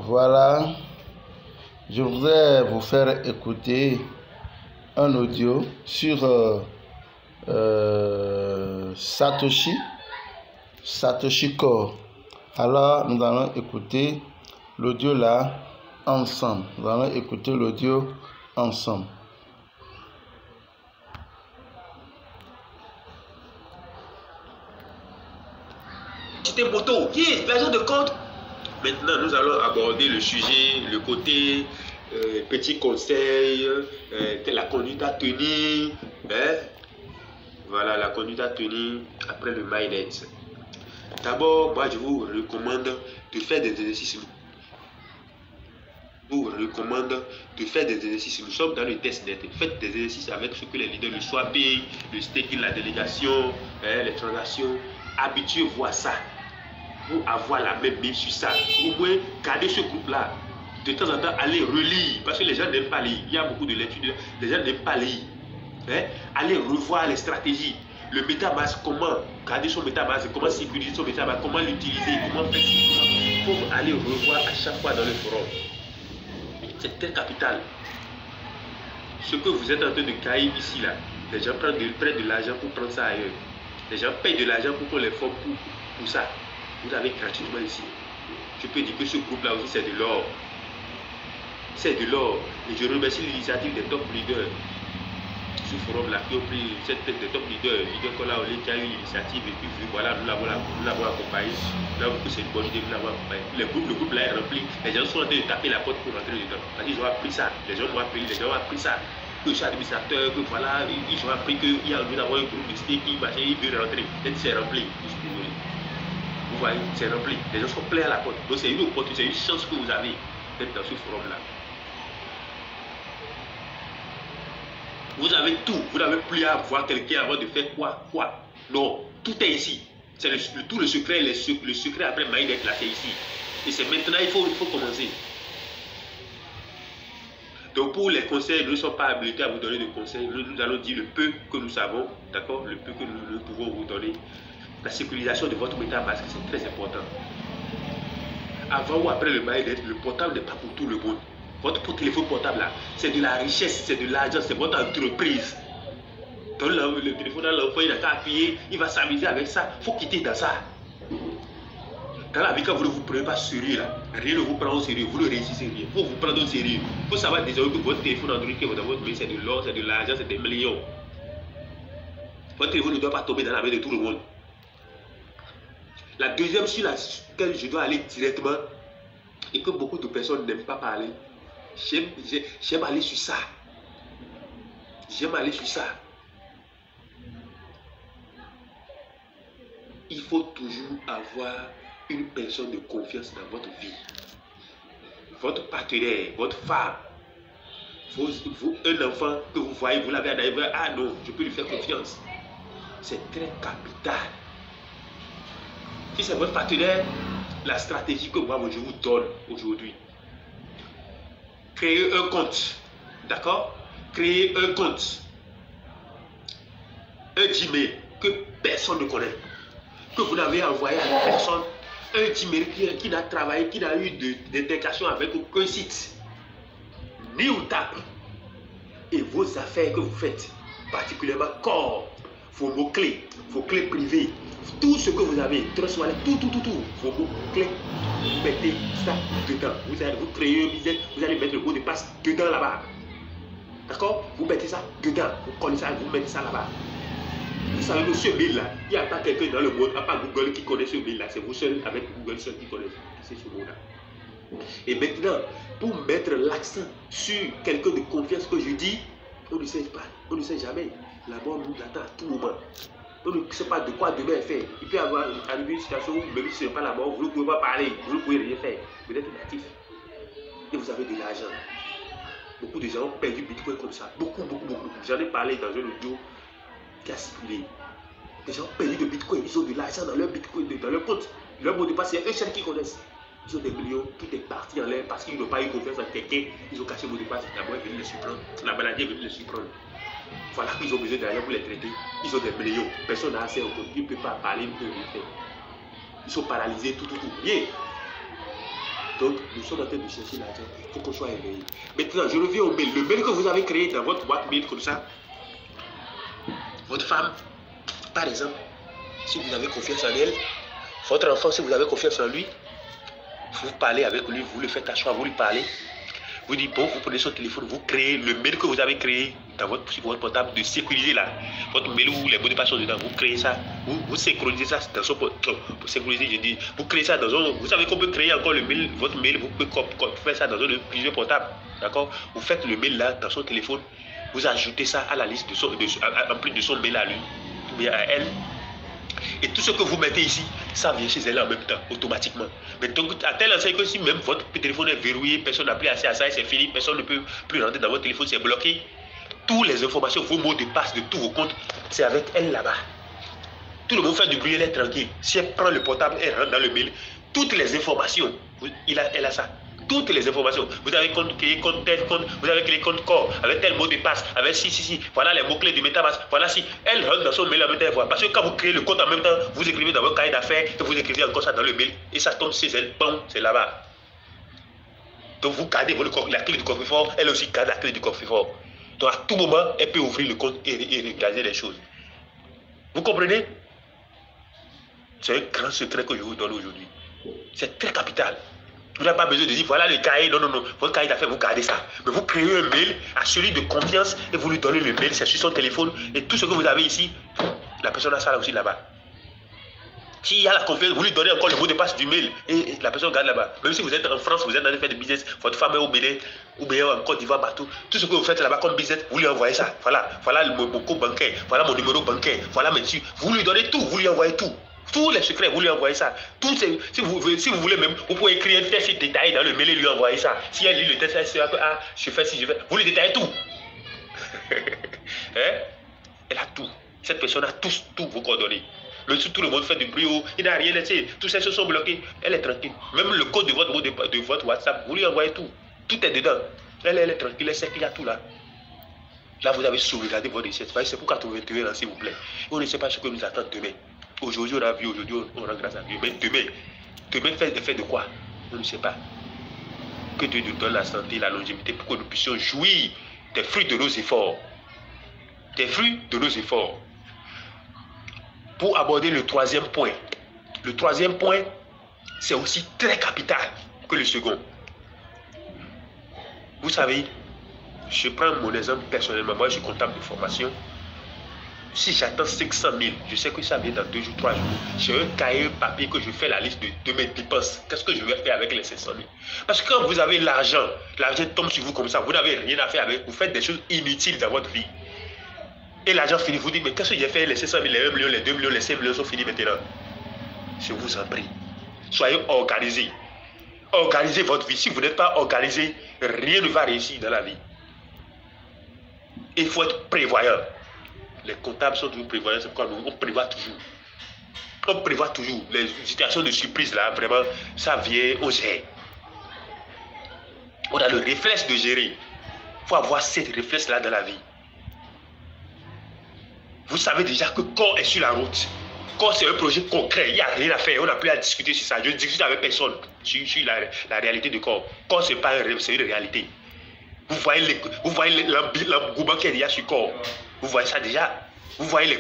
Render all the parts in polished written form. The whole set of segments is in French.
Voilà, je voudrais vous faire écouter un audio sur Satoshi Core. Alors, nous allons écouter l'audio là ensemble. Nous allons écouter l'audio ensemble. C'était moto. L'argent de compte. Maintenant, nous allons aborder le sujet, le côté petit conseil, la conduite à tenir. Voilà, la conduite à tenir après le mindset. D'abord, moi, je vous recommande de faire des exercices. Nous sommes dans le test net. Faites des exercices avec ce que les leaders, le swapping, le staking, la délégation, les transactions. Habituez-vous à ça. Pour avoir la même mise sur ça. Au moins, gardez ce groupe-là. De temps en temps, allez relire. Parce que les gens n'aiment pas lire. Il y a beaucoup de lectures. Les gens n'aiment pas lire. Allez revoir les stratégies. Le MetaMask, comment garder son MetaMask, comment sécuriser son MetaMask, comment l'utiliser, comment faire ça. Pour aller revoir à chaque fois dans le forum. C'est très capital. Ce que vous êtes en train de cailler ici, là, les gens prennent de l'argent pour prendre ça ailleurs. Les gens payent de l'argent pour qu'on les forme pour ça. Vous avez gratuitement ici. Je peux dire que ce groupe-là aussi, c'est de l'or. C'est de l'or. Et je remercie l'initiative des top leaders. Ce forum-là qui ont pris cette tête des top leaders, qui a eu l'initiative et puis voilà, nous l'avons accompagné. Nous avons vu que c'est une bonne idée, nous l'avons accompagné. Le groupe-là est rempli. Les gens sont en train de taper la porte pour rentrer dedans. Parce qu'ils ont appris ça. Les gens ont appris ça. Que je suis administrateur, que voilà, ils ont appris qu'il y a envie d'avoir un groupe de staking, ils veulent rentrer. Et c'est rempli. Vous voyez, c'est rempli. Les gens sont pleins à la porte. Donc c'est une opportunité, c'est une chance que vous avez d'être dans ce forum-là. Vous avez tout. Vous n'avez plus à voir quelqu'un avant de faire quoi. Non, tout est ici. C'est tout le secret, le secret après Mindset là, c'est ici. Et c'est maintenant, il faut commencer. Donc pour les conseils, nous ne sommes pas habilités à vous donner de conseils. Nous allons dire le peu que nous savons, d'accord, le peu que nous pouvons vous donner. La sécurisation de votre MetaMask, c'est très important. Avant ou après le mindset, le portable n'est pas pour tout le monde. Votre téléphone portable là, c'est de la richesse, c'est de l'argent, c'est votre entreprise. Donc le téléphone là, l'enfant il n'a qu'à appuyer, il va s'amuser avec ça. Il faut quitter dans ça. Dans la vie, quand vous ne vous prenez pas sérieux là, rien ne vous prend au sérieux, vous ne réussissez rien. Il faut vous prendre au sérieux. Il faut savoir déjà que votre téléphone Android que vous avez, c'est de l'or, c'est de l'argent, c'est des millions. Votre téléphone ne doit pas tomber dans la main de tout le monde. La deuxième sur laquelle je dois aller directement et que beaucoup de personnes n'aiment pas parler, j'aime aller sur ça. Il faut toujours avoir une personne de confiance dans votre vie. Votre partenaire, votre femme, un enfant que vous voyez, vous l'avez à l'arrivée, ah non, je peux lui faire confiance. C'est très capital. Si c'est votre partenaire, la stratégie que moi je vous donne aujourd'hui, créez un compte, d'accord? Créez un compte, un Gmail que personne ne connaît, que vous n'avez envoyé à personne, un Gmail qui n'a travaillé, qui n'a eu d'intégration avec aucun site, ni au tap, et vos affaires que vous faites, particulièrement corps, vos mots-clés, vos clés privées, tout ce que vous avez, tout, vos mots-clés, vous mettez ça dedans. Vous créez un business, vous allez mettre le mot de passe dedans là-bas. D'accord? Vous mettez ça dedans, vous connaissez ça, vous mettez ça là-bas. Vous savez, ce mail-là, il n'y a pas quelqu'un dans le monde, à part Google qui connaît ce mail-là. C'est vous seul, avec Google seul qui connaissez ce mot-là. Et maintenant, pour mettre l'accent sur quelqu'un de confiance que je dis, on ne sait pas, on ne sait jamais. La mort nous attend à tout moment. On ne sait pas de quoi demain faire. Il peut y avoir arrivé une situation où, même si ce n'est pas la mort, vous ne pouvez pas parler, vous ne pouvez rien faire. Vous êtes inactif. Et vous avez de l'argent. Beaucoup de gens ont perdu Bitcoin comme ça. Beaucoup. J'en ai parlé dans un audio qui a circulé. Les gens ont perdu de Bitcoin. Ils ont de l'argent dans leur Bitcoin, dans leur compte. Leur mot de passe, c'est eux seuls qui connaissent. Ils ont des millions, tout est parti en l'air parce qu'ils n'ont pas eu confiance en quelqu'un. Ils ont caché le mot de passe. La mort est venue les surprendre. La maladie est venue les surprendre. Voilà qu'ils ont besoin d'argent pour les traiter. Ils ont des millions. Personne n'a assez au compte. Ils ne peuvent pas parler, ils ne peuvent rien faire. Ils sont paralysés, tout. Bien. Donc, nous sommes en train de chercher l'argent. Il faut qu'on soit éveillé. Maintenant, je reviens au mail. Le mail que vous avez créé dans votre boîte mail comme ça, votre femme, par exemple, si vous avez confiance en elle, votre enfant, si vous avez confiance en lui, vous parlez avec lui, vous le faites asseoir, vous lui parlez. Vous dites, bon, vous prenez son téléphone, vous créez le mail que vous avez créé dans votre portable de sécuriser là. Votre mail où les mots de passe sont dedans, vous créez ça, vous synchronisez ça dans son portable. Pour synchroniser, je dis, vous créez ça dans un. Vous savez qu'on peut créer encore le mail, votre mail, vous pouvez faire ça dans un de plusieurs portables. D'accord? Vous faites le mail là dans son téléphone, vous ajoutez ça à la liste en plus de son mail à lui, ou bien à elle. Et tout ce que vous mettez ici, ça vient chez elle en même temps, automatiquement. Mais donc, à tel enseigne que si même votre téléphone est verrouillé, personne n'a plus accès à ça et c'est fini, personne ne peut plus rentrer dans votre téléphone, c'est bloqué. Toutes les informations, vos mots de passe de tous vos comptes, c'est avec elle là-bas. Tout le monde fait du bruit, elle est tranquille. Si elle prend le portable, elle rentre dans le mail. Toutes les informations, elle a ça. Toutes les informations. Vous avez créé compte tel compte, vous avez créé compte corps, avec tel mot de passe, avec si. Voilà les mots-clés du MetaMask. Voilà si. Elle rentre dans son mail en même temps. Parce que quand vous créez le compte en même temps, vous écrivez dans votre cahier d'affaires, et vous écrivez encore ça dans le mail, et ça tombe chez elle, bon, c'est là-bas. Donc vous gardez la clé du coffre-fort, elle aussi garde la clé du coffre-fort. Donc à tout moment, elle peut ouvrir le compte et regarder les choses. Vous comprenez? C'est un grand secret que je vous donne aujourd'hui. C'est très capital. Vous n'avez pas besoin de dire, voilà le cahier, non. Votre cahier d'affaires, vous gardez ça. Mais vous créez un mail à celui de confiance et vous lui donnez le mail, c'est sur son téléphone. Et tout ce que vous avez ici, la personne a ça là aussi là-bas. S'il y a la confiance, vous lui donnez encore le mot de passe du mail et la personne garde là-bas. Même si vous êtes en France, vous êtes dans les faits de business, votre femme est au Bénin, ou bien en Côte d'Ivoire, partout. Tout ce que vous faites là-bas comme business, vous lui envoyez ça. Voilà mon compte bancaire, voilà mon numéro bancaire, voilà monsieur. Vous lui donnez tout, vous lui envoyez tout. Tous les secrets, vous lui envoyez ça. Si vous voulez même, vous pouvez écrire un test détaillé dans le mail et lui envoyer ça. Si elle lit le test, elle sera que, ah, je fais. Vous lui détaillez tout. Hein? Elle a tout. Cette personne a tous vos coordonnées. Tout le monde fait du bruit, il n'a rien laissé. Tous ces choses sont bloqués. Elle est tranquille. Même le code de votre WhatsApp, vous lui envoyez tout. Tout est dedans. Elle est tranquille, elle sait qu'il y a tout là. Là, vous avez sauvegardé votre recette. C'est pour 81 ans, s'il vous plaît. On ne sait pas ce que nous attend demain. Aujourd'hui, on a vu, aujourd'hui, on rend grâce à Dieu. Mais demain fait de quoi? On ne sait pas. Que Dieu nous donne la santé, la longévité pour que nous puissions jouir des fruits de nos efforts. Des fruits de nos efforts. Pour aborder le troisième point. Le troisième point, c'est aussi très capital que le second. Vous savez, je prends mon exemple personnellement. Moi, je suis comptable de formation. Si j'attends 500 000, je sais que ça vient dans 2 jours, 3 jours. J'ai un cahier papier que je fais la liste de mes dépenses. Qu'est-ce que je vais faire avec les 500 000? Parce que quand vous avez l'argent tombe sur vous comme ça, vous n'avez rien à faire avec. Vous faites des choses inutiles dans votre vie. Et l'argent finit, vous dites, mais qu'est-ce que j'ai fait? Les 500 000, les 1 million, les 2 millions, les 5 millions sont finis maintenant. Je vous en prie. Soyez organisés. Organisez votre vie. Si vous n'êtes pas organisé, rien ne va réussir dans la vie. Il faut être prévoyant. Les comptables sont toujours prévoyants, c'est pourquoi on prévoit toujours. On prévoit toujours. Les situations de surprise là, vraiment, ça vient, on gère. On a le réflexe de gérer. Il faut avoir ce réflexe là dans la vie. Vous savez déjà que quand est sur la route, quand c'est un projet concret, il n'y a rien à faire, on n'a plus à discuter sur ça. Je ne discute avec personne sur la réalité du corps. Quand ce n'est pas un rêve, c'est une réalité. Vous voyez l'engouement qu'il y a sur le corps. Vous voyez ça déjà. Vous voyez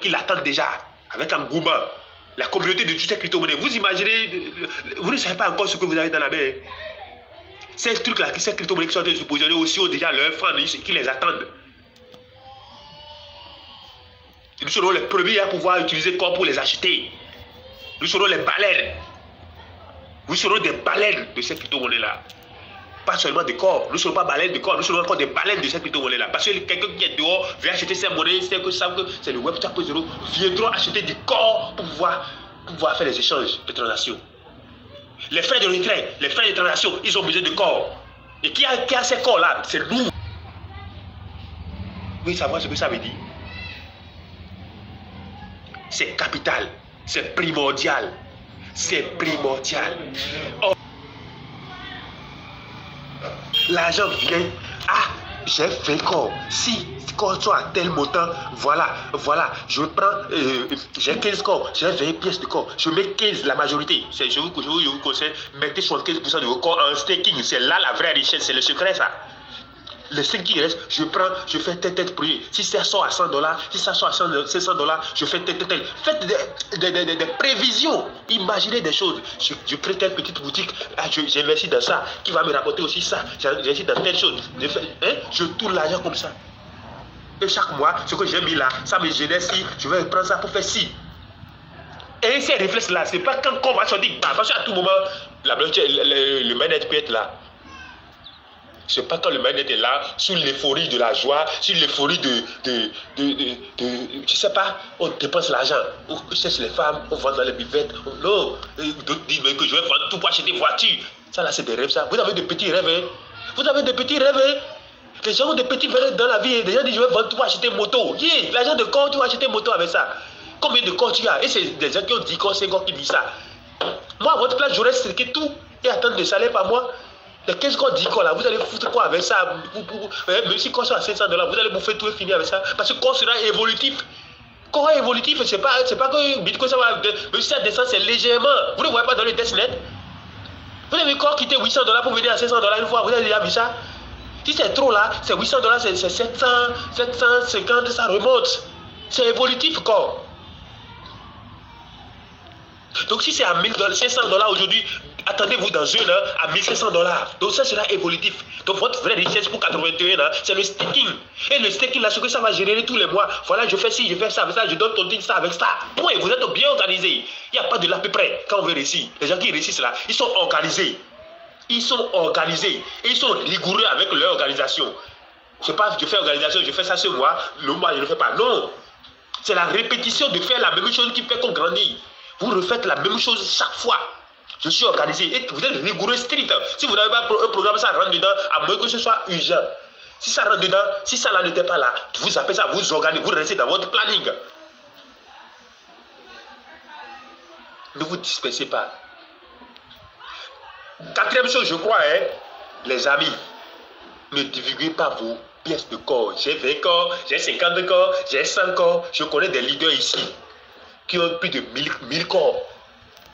qu'ils attendent déjà avec engouement. La communauté de toutes ces crypto-monnaies. Vous imaginez, vous ne savez pas encore ce que vous avez dans la main. Ces trucs-là, ces crypto-monnaies qui sont en train de se positionner aussi ont déjà leurs fans qui les attendent. Nous serons les premiers à pouvoir utiliser corps pour les acheter. Nous serons les baleines. Nous serons des baleines de ces crypto-monnaies-là. Pas seulement des corps. Nous ne serons pas baleines de corps. Nous serons encore des baleines de ces crypto-monnaies-là. Parce que quelqu'un qui est dehors vient acheter ces monnaies, c'est que c'est le Web 3.0, viendront acheter du corps pour pouvoir faire des échanges de transactions. Les frais de retrait, les frais de transaction, ils ont besoin de corps. Et qui a ces corps-là? C'est nous. Oui, savoir ce que ça veut dire. C'est capital. C'est primordial. C'est primordial. L'argent vient. Ah, j'ai fait corps. Si corps sont à tel montant, voilà, je prends, j'ai 15 corps, j'ai 20 pièces de corps, je mets 15 la majorité. Je vous conseille, mettez 75% de vos corps en staking. C'est là la vraie richesse, c'est le secret ça. Le steak qui reste, je prends, je fais tel prix. Si ça sort à $100, si ça sort à $500, je fais tel. Faites des prévisions. Imaginez des choses. Je crée telle petite boutique, j'investis dans ça, qui va me rapporter aussi ça. J'investis dans telle chose. Je tourne l'argent comme ça. Et chaque mois, ce que j'ai mis là, ça me génère si, je vais prendre ça pour faire ci. Et ces réflexes-là, c'est pas quand on va sortir, parce qu'à tout moment, le manette peut être là. C'est pas quand le manette est là, sur l'euphorie de la joie, sur l'euphorie je sais pas, on dépense l'argent, on cherche les femmes, on vend dans les buvettes, non, d'autres disent que je vais vendre tout pour acheter des voitures. Ça là c'est des rêves ça. Vous avez des petits rêves, hein? Vous avez des petits rêves, hein? Les gens ont des petits rêves dans la vie, les gens disent je vais vendre tout pour acheter une moto. Yeah, l'argent de corps, tu vas acheter une moto avec ça. Combien de corps tu as? Et c'est des gens qui ont dit corps, c'est corps qui dit ça. Moi à votre place, j'aurais striqué tout et attendre de salaire par mois. Les 15 corps 10 corps là, vous allez foutre quoi avec ça? Même si corps soit à $500, vous allez bouffer tout et finir avec ça. Parce que corps sera évolutif. Corps est évolutif, c'est pas que Bitcoin ça va. Même si ça descend, c'est légèrement. Vous ne voyez pas dans le Testnet? Vous avez corps quitter $800 pour venir à $500 une fois, vous avez déjà vu ça? Si c'est trop là, c'est $800, c'est 700, 750, ça remonte. C'est évolutif corps. Donc si c'est à $500 aujourd'hui, attendez-vous dans un an à $1500. Donc ça sera évolutif. Donc votre vraie richesse pour 81 ans, c'est le staking. Et le staking là, ce que ça va générer tous les mois. Voilà, je fais ci, je fais ça avec ça, je donne ton titre ça avec ça. Point, vous êtes bien organisé. Il n'y a pas de l'à peu près quand on veut réussir. Les gens qui réussissent là, ils sont organisés. Ils sont organisés. Et ils sont rigoureux avec leur organisation. C'est pas je fais organisation, je fais ça ce mois, le mois je ne le fais pas. Non. C'est la répétition de faire la même chose qui fait qu'on grandit. Vous refaites la même chose chaque fois. Je suis organisé et vous êtes rigoureux, strict. Si vous n'avez pas un programme, ça rentre dedans, à moins que ce soit urgent. Si ça rentre dedans, si ça n'était pas là, vous appelez ça, vous organisez, vous restez dans votre planning. Ne vous dispersez pas. Quatrième chose, je crois, hein, les amis, ne divulguez pas vos pièces de corps. J'ai 20 corps, j'ai 50 corps, j'ai 100 corps. Je connais des leaders ici qui ont plus de 1000 corps.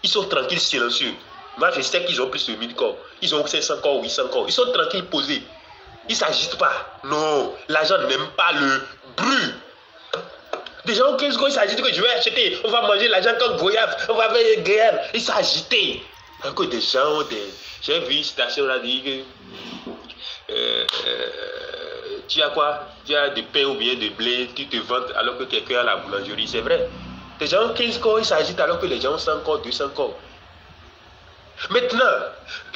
Ils sont tranquilles, silencieux. Moi, je sais qu'ils ont plus de 1000 corps. Ils ont 500 corps, 800 corps. Ils sont tranquilles, posés. Ils ne s'agitent pas. Non, l'argent n'aime pas le bruit. Des gens, 15 corps, ils s'agitent que je vais acheter. On va manger l'argent comme goyave. On va faire guerre. Ils s'agitaient. Encore des gens, j'ai vu une citation là dire que tu as quoi? Tu as du pain ou bien de blé, tu te vantes alors que quelqu'un a la boulangerie. C'est vrai. Les gens ont 15 corps, ils s'agitent alors que les gens ont 100 corps, 200 corps. Maintenant,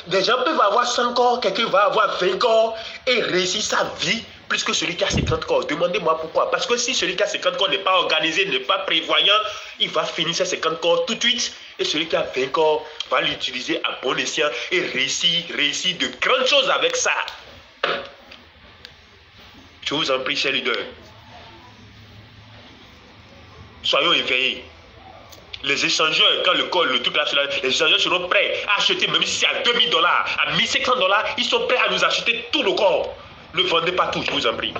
les gens peuvent avoir 100 corps, quelqu'un va avoir 20 corps et réussir sa vie plus que celui qui a 50 corps. Demandez-moi pourquoi. Parce que si celui qui a 50 corps n'est pas organisé, n'est pas prévoyant, il va finir ses 50 corps tout de suite. Et celui qui a 20 corps va l'utiliser à bon escient et réussir de grandes choses avec ça. Je vous en prie, chers leaders. Soyons éveillés. Les échangeurs, quand le truc là, les échangeurs seront prêts à acheter, même si c'est à $2000, à $1500, ils sont prêts à nous acheter tout le corps. Ne vendez pas tout, je vous en prie.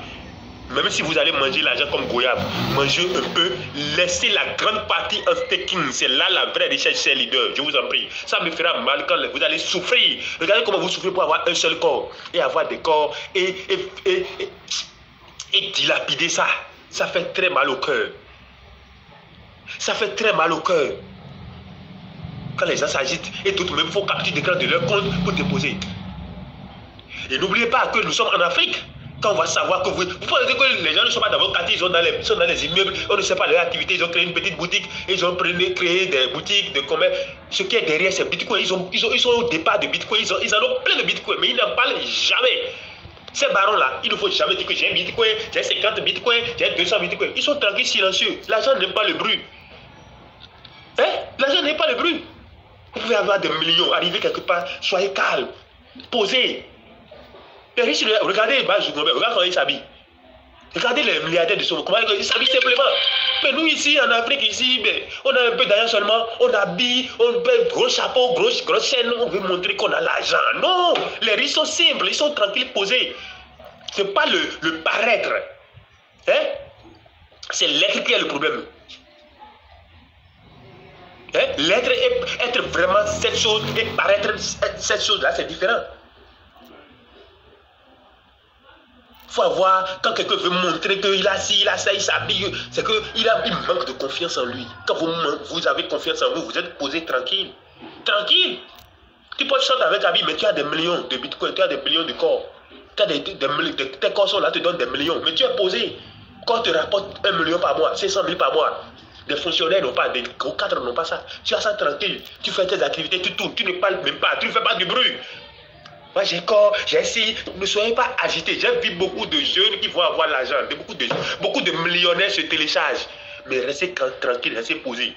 Même si vous allez manger l'argent comme goyave, mangez un peu, laissez la grande partie en staking. C'est là la vraie richesse chez les leaders, je vous en prie. Ça me fera mal quand vous allez souffrir. Regardez comment vous souffrez pour avoir un seul corps et avoir des corps et dilapider ça. Ça fait très mal au cœur. Ça fait très mal au cœur. Quand les gens s'agitent et d'autres même font capture d'écran de leur compte pour déposer. Et n'oubliez pas que nous sommes en Afrique. Quand on va savoir que vous pensez que les gens ne sont pas dans vos quartiers, ils sont dans les immeubles, on ne sait pas leur activité, ils ont créé une petite boutique, ils ont créé des boutiques de commerce. Ce qui est derrière ces bitcoins, ils sont au départ de bitcoin, ils en ont plein de bitcoins, mais ils n'en parlent jamais. Ces barons-là, il ne faut jamais dire que j'ai un bitcoin, j'ai 50 bitcoins, j'ai 200 bitcoins. Ils sont tranquilles, silencieux. L'argent n'aime pas le bruit. Hein? L'argent n'aime pas le bruit. Vous pouvez avoir des millions, arriver quelque part, soyez calme, posez. Les riches, regardez comment ils s'habillent. Regardez les milliardaires de ce monde, comment ils s'habillent simplement. Mais nous ici, en Afrique, ici, on a un peu d'argent seulement, on habille, on met gros chapeau, grosse chaîne, on veut montrer qu'on a l'argent. Non, les riches sont simples, ils sont tranquilles, posés. Ce n'est pas le paraître. Hein? C'est l'être qui est le problème. Hein? L'être et être vraiment cette chose et paraître cette chose-là, c'est différent. Il faut avoir, quand quelqu'un veut montrer qu'il a ci, il a ça, il s'habille, c'est qu'il manque de confiance en lui. Quand vous avez confiance en vous, vous êtes posé tranquille. Tranquille. Tu peux chanter avec habit, mais tu as des millions de bitcoins, tu as des millions de corps. Tes corps sont là, te donnent des millions, mais tu es posé. Quand tu rapportes 1 million par mois, 500 000 par mois, des fonctionnaires n'ont pas, des gros cadres n'ont pas ça. Tu as ça tranquille, tu fais tes activités, tu tournes, tu ne parles même pas, tu ne fais pas de bruit. Moi j'ai corps, j'ai essayé, ne soyez pas agités. J'ai vu beaucoup de jeunes qui vont avoir l'argent, beaucoup de millionnaires se téléchargent. Mais restez tranquille, restez posés.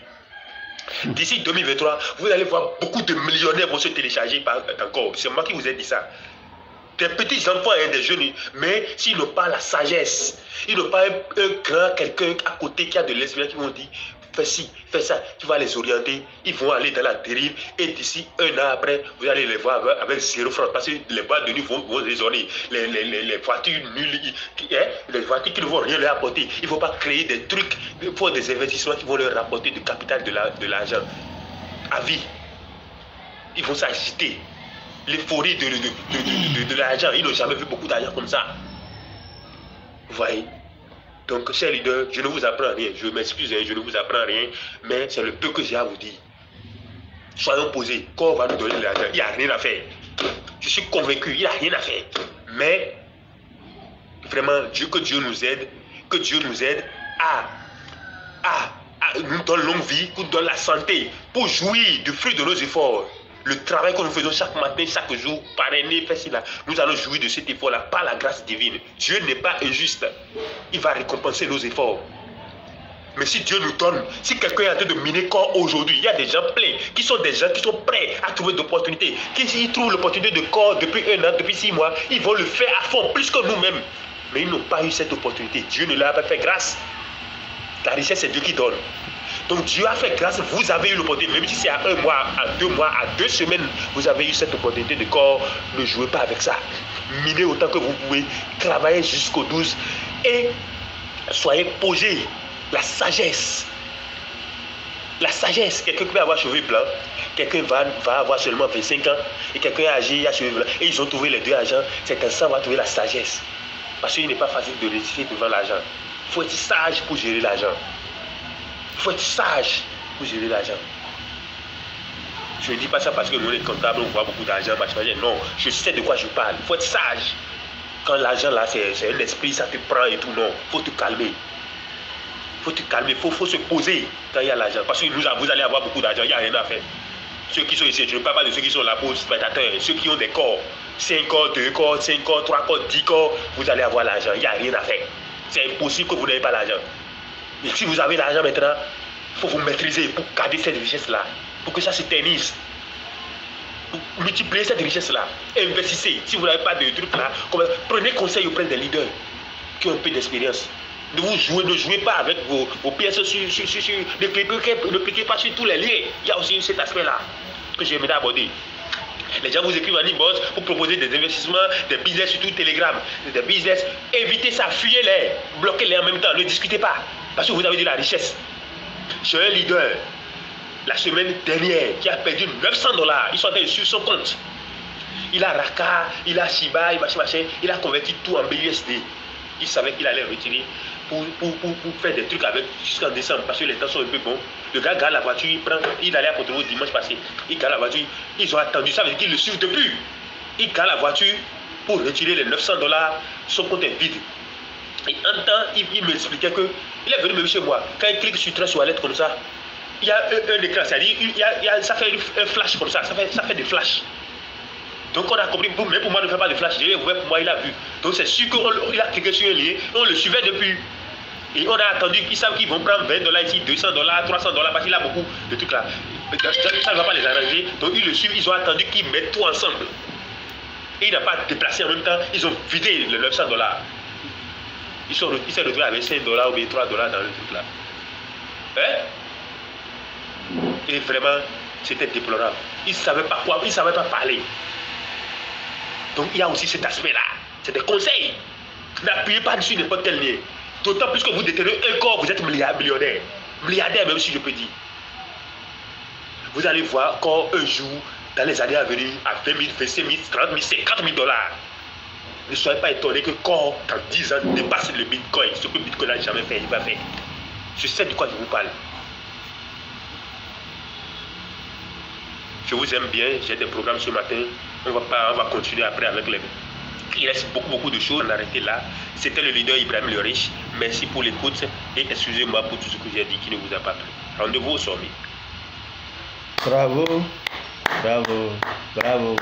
D'ici 2023, vous allez voir beaucoup de millionnaires vont se télécharger encore. C'est moi qui vous ai dit ça. Des petits enfants, hein, des jeunes, mais s'ils n'ont pas la sagesse, ils n'ont pas un grand quelqu'un à côté qui a de l'expérience qui vont dire fais ci, fais ça, tu vas les orienter, ils vont aller dans la dérive et d'ici 1 an après, vous allez les voir avec 0 francs parce que les boîtes de nuit vont raisonner, les voitures nulles, les voitures qui ne vont rien leur apporter. Il ne faut pas créer des trucs, il faut des investissements qui vont leur rapporter du capital de l'argent à vie. Ils vont s'agiter. L'euphorie de l'argent, ils n'ont jamais vu beaucoup d'argent comme ça. Vous voyez? Donc, chers leaders, je ne vous apprends rien. Je m'excuse, je ne vous apprends rien, mais c'est le peu que j'ai à vous dire. Soyons posés. Quand on va nous donner de l'argent, il n'y a rien à faire. Je suis convaincu, il n'y a rien à faire. Mais, vraiment, que Dieu nous aide, à nous donner longue vie, nous donne la santé, pour jouir du fruit de nos efforts. Le travail que nous faisons chaque matin, chaque jour, par année, nous allons jouir de cet effort-là par la grâce divine. Dieu n'est pas injuste. Il va récompenser nos efforts. Mais si Dieu nous donne, si quelqu'un est en train de miner corps aujourd'hui, il y a des gens pleins, qui sont des gens qui sont prêts à trouver d'opportunités. Qui trouvent l'opportunité de corps depuis 1 an, depuis 6 mois, ils vont le faire à fond, plus que nous-mêmes. Mais ils n'ont pas eu cette opportunité. Dieu ne leur a pas fait grâce. La richesse, c'est Dieu qui donne. Donc Dieu a fait grâce, vous avez eu l'opportunité, même si c'est à 1 mois, à 2 mois, à 2 semaines, vous avez eu cette opportunité de corps, ne jouez pas avec ça. Minez autant que vous pouvez, travaillez jusqu'au 12 et soyez posés. La sagesse. La sagesse, quelqu'un peut avoir cheveux blancs, quelqu'un va avoir seulement 25 ans, et quelqu'un est âgé, il a cheveux blancs, et ils ont trouvé les deux argent, c'est un ça va trouver la sagesse. Parce qu'il n'est pas facile de résister devant l'argent. Il faut être sage pour gérer l'argent. Il faut être sage pour gérer l'argent. Je ne dis pas ça parce que nous, les comptables, on voit beaucoup d'argent. Non, je sais de quoi je parle. Il faut être sage. Quand l'argent, là, c'est un esprit, ça te prend et tout. Non, il faut te calmer. Il faut te calmer. Il faut se poser quand il y a l'argent. Parce que vous allez avoir beaucoup d'argent, il n'y a rien à faire. Ceux qui sont ici, je ne parle pas de ceux qui sont là pour spectateurs. Ceux qui ont des corps, 5 corps, 2 corps, 5 corps, 3 corps, 10 corps, vous allez avoir l'argent. Il n'y a rien à faire. C'est impossible que vous n'ayez pas l'argent. Et si vous avez l'argent maintenant, il faut vous maîtriser pour garder cette richesse-là, pour que ça se ternisse. Pour multiplier cette richesse-là. Investissez. Si vous n'avez pas de truc là, prenez conseil auprès des leaders qui ont un peu d'expérience. Ne jouez pas avec vos pièces ne cliquez pas sur tous les liens. Il y a aussi cet aspect-là que j'aimerais aborder. Les gens vous écrivent en inbox pour proposer des investissements, des business, surtout Telegram, des business. Évitez ça, fuyez-les, bloquez-les en même temps, ne discutez pas. Parce que vous avez de la richesse. J'ai un leader, la semaine dernière, qui a perdu 900 $. Ils sont en train de suivre son compte. Il a Raka, il a Shiba, il a converti tout en BUSD. Il savait qu'il allait retirer pour faire des trucs avec jusqu'en décembre parce que les temps sont un peu bons. Le gars garde la voiture, il allait à Cotonou dimanche passé. Il garde la voiture, ils ont attendu, ça veut dire qu'ils le suivent depuis. Il garde la voiture pour retirer les 900 $, son compte est vide. Et en temps, il m'expliquait que il est venu me chez moi. Quand il clique sur Trust Wallet comme ça, il y a un écran, c'est-à-dire ça fait un flash comme ça fait des flashs. Donc on a compris, mais pour moi ne fait pas de flash, pour moi il a vu. Donc c'est sûr qu'il a cliqué sur un lien, on le suivait depuis. Et on a attendu, ils savent qu'ils vont prendre 20 $ ici, 200 $, 300 $ parce qu'il a beaucoup de trucs là. Ça ne va pas les arranger, donc ils le suivent, ils ont attendu qu'ils mettent tout ensemble. Et il n'a pas déplacé en même temps, ils ont vidé les 900 $. Il s'est retrouvé avec 5 $ ou bien 3 $ dans le truc là. Hein? Et vraiment, c'était déplorable. Ils ne savaient pas quoi, ils ne savaient pas parler. Donc il y a aussi cet aspect-là. C'est des conseils. N'appuyez pas sur n'importe quel lien. D'autant plus que vous détenez un corps, vous êtes millionnaire. Milliardaire même si je peux dire. Vous allez voir quand un jour, dans les années à venir, à 20 000, 25 000, 30 000, 50 000 dollars. Ne soyez pas étonné que quand, dans 10 ans, dépasse le Bitcoin, ce que Bitcoin n'a jamais fait, il va faire. Je sais de quoi je vous parle. Je vous aime bien, j'ai des programmes ce matin. On va continuer après avec les... Il reste beaucoup de choses. On a arrêté là. C'était le leader Ibrahim le Riche. Merci pour l'écoute et excusez-moi pour tout ce que j'ai dit qui ne vous a pas plu. Rendez-vous au sommet. Bravo, bravo, bravo.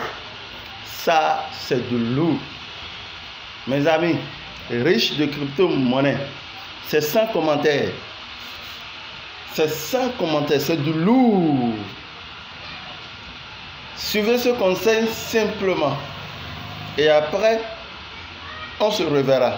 Ça, c'est de lourd. Mes amis, riche de crypto-monnaie, c'est sans commentaire. C'est sans commentaire, c'est du lourd. Suivez ce conseil simplement. Et après, on se reverra.